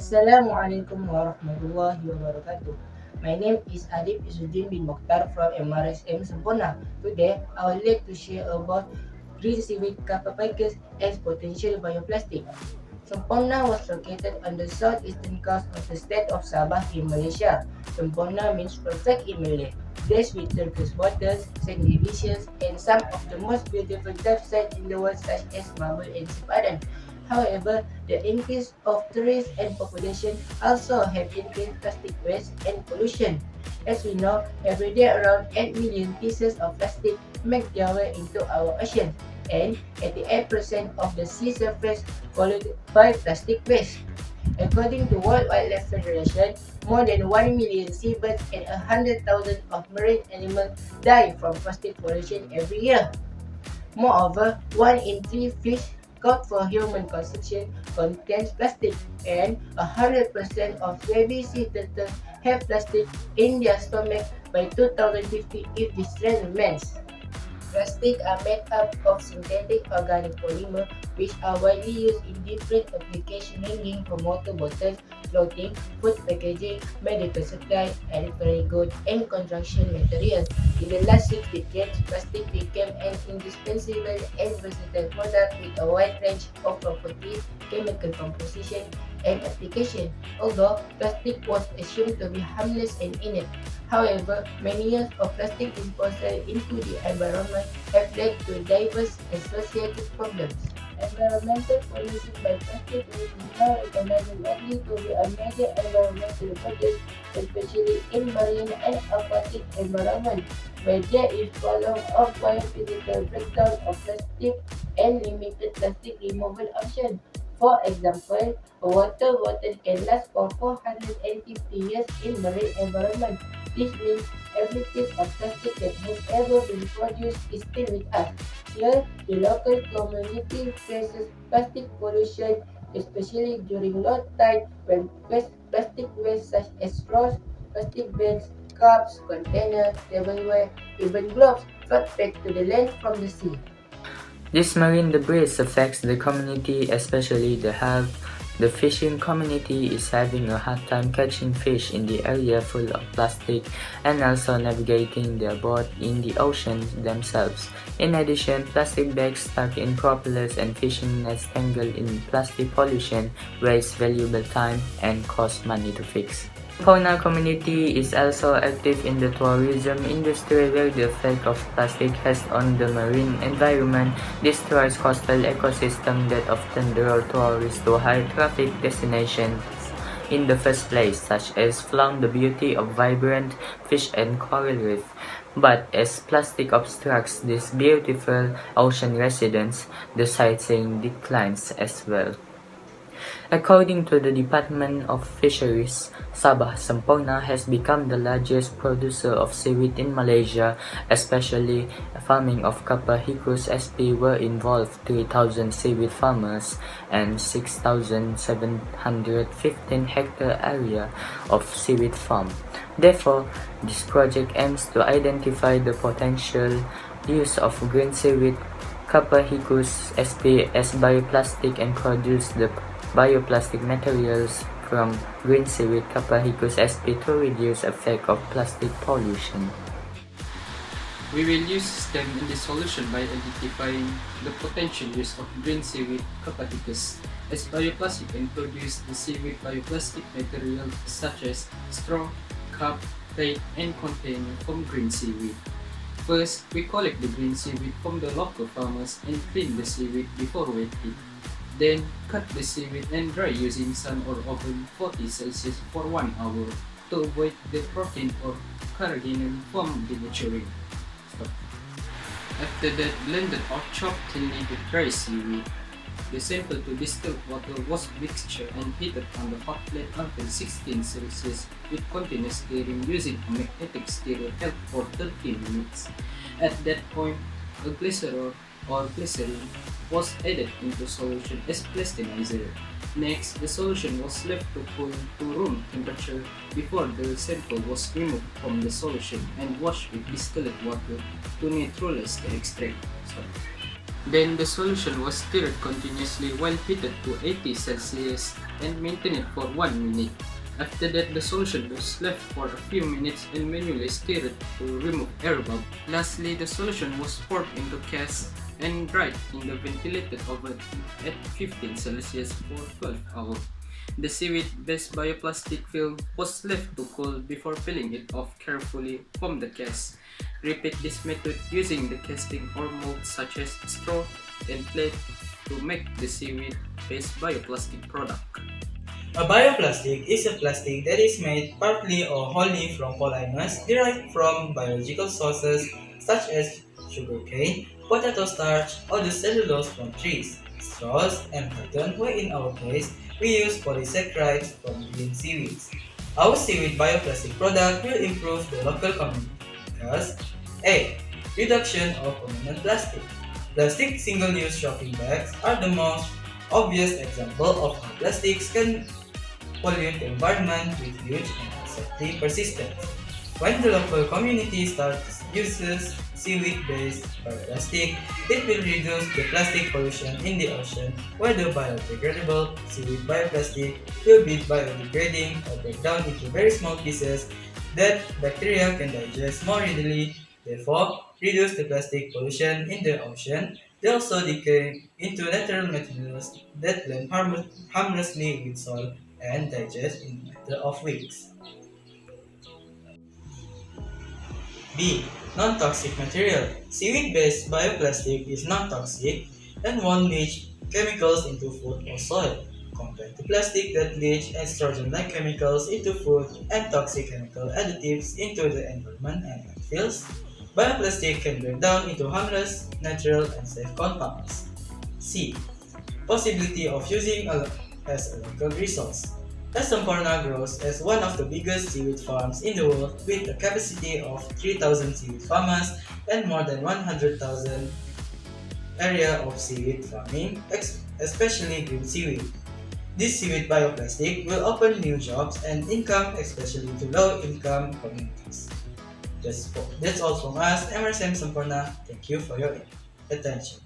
Assalamualaikum warahmatullahi wabarakatuh. My name is Adib Isuddin bin Mokhtar from MRSM SEMPORNA. Today, I would like to share about green seaweed Kappaphycus as potential bioplastic. Semporna was located on the southeastern coast of the state of Sabah in Malaysia. Semporna means perfect in Malay. Blessed with turquoise waters, sandy beaches, and some of the most beautiful dive sites in the world such as marble and seapadan. However, the increase of tourists and population also have increased plastic waste and pollution. As we know, every day around 8 million pieces of plastic make their way into our oceans, and 88% of the sea surface polluted by plastic waste. According to World Wildlife Federation, more than 1 million seabirds and 100,000 of marine animals die from plastic pollution every year. Moreover, 1 in 3 fish caught for human consumption contains plastic, and 100% of baby sea turtles have plastic in their stomach by 2050 if this trend remains. Plastics are made up of synthetic organic polymer which are widely used in different applications ranging from water bottles, clothing, food packaging, medical supplies, electronic goods, and construction materials. In the last 6 decades, plastic became an indispensable and versatile product with a wide range of properties, chemical composition, and application. Although plastic was assumed to be harmless and inert, however, many years of plastic disposal into the environment have led to diverse associated problems. Environmental pollution by plastic waste is now recognized likely to be a major environmental problem, especially in marine and aquatic environments, where there is prolonged or biophysical breakdown of plastic and limited plastic removal options. For example, a water bottle can last for 450 years in marine environment. This means every piece of plastic that has ever been produced is still with us. Here, the local community faces plastic pollution, especially during low tide when plastic waste such as straws, plastic bags, cups, containers, tableware, even gloves float back to the land from the sea. This marine debris affects the community, especially the health. The fishing community is having a hard time catching fish in the area full of plastic and also navigating their boat in the oceans themselves. In addition, plastic bags stuck in propellers and fishing nets tangled in plastic pollution waste valuable time and cost money to fix. Fauna community is also active in the tourism industry where the effect of plastic has on the marine environment destroys coastal ecosystem that often draw tourists to high traffic destinations in the first place, such as flaunt the beauty of vibrant fish and coral reef. But as plastic obstructs these beautiful ocean residents, the sightseeing declines as well. According to the Department of Fisheries, Sabah Semporna has become the largest producer of seaweed in Malaysia, especially farming of Kappaphycus sp were involved 3,000 seaweed farmers and 6,715 hectare area of seaweed farm. Therefore, this project aims to identify the potential use of green seaweed Kappaphycus sp as bioplastic and produce the bioplastic materials from green seaweed Kappaphycus sp to reduce effect of plastic pollution. We will use them in the solution by identifying the potential use of green seaweed Kappaphycus as bioplastic and produce the seaweed bioplastic materials such as straw, cup, plate, and container from green seaweed. First, we collect the green seaweed from the local farmers and clean the seaweed before wetting. Then, cut the seaweed and dry using sun or oven 40 Celsius for 1 hour to avoid the protein or carrageenan from denaturing. After that, blended or chopped thinly the dry seaweed. The sample to distilled water was mixed and heated on the hot plate until 16 Celsius with continuous stirring using a magnetic stirrer held for 30 minutes. At that point, a glycerol or glycerin was added into solution as plastinizer. Next, the solution was left to cool to room temperature before the sample was removed from the solution and washed with distilled water to neutralize the extract. Then the solution was stirred continuously while heated to 80 Celsius and maintained for 1 minute. After that, the solution was left for a few minutes and manually stirred to remove air bubble. Lastly, the solution was poured into cask and dried in the ventilated oven at 15 Celsius for 12 hours. The seaweed-based bioplastic film was left to cool before peeling it off carefully from the cask. Repeat this method using the casting or molds such as straw and plate to make the seaweed-based bioplastic product. A bioplastic is a plastic that is made partly or wholly from polymers derived from biological sources such as sugarcane, potato starch, or the cellulose from trees, straws, and cotton, where in our case we use polysaccharides from green seaweeds. Our seaweed bioplastic product will improve the local community because A. Reduction of permanent plastic. Plastic single-use shopping bags are the most obvious example of how plastics can pollute the environment with huge and uncertainty persistence. When the local community starts uses seaweed-based bioplastic, it will reduce the plastic pollution in the ocean, where the biodegradable seaweed bioplastic will be biodegrading or break down into very small pieces that bacteria can digest more readily, therefore reduce the plastic pollution in the ocean. They also decay into natural materials that blend harmlessly with soil and digest in a matter of weeks. B. Non-toxic material. Seaweed-based bioplastic is non-toxic and won't leach chemicals into food or soil, compared to plastic that leach estrogen-like chemicals into food and toxic chemical additives into the environment and landfills. Bioplastic can break down into harmless, natural, and safe compounds. C. Possibility of using as a local resource. SEMPORNA grows as one of the biggest seaweed farms in the world with a capacity of 3,000 seaweed farmers and more than 100,000 area of seaweed farming, especially green seaweed. This seaweed bioplastic will open new jobs and income, especially to low-income communities. That's all from us, MRSM Semporna. Thank you for your attention.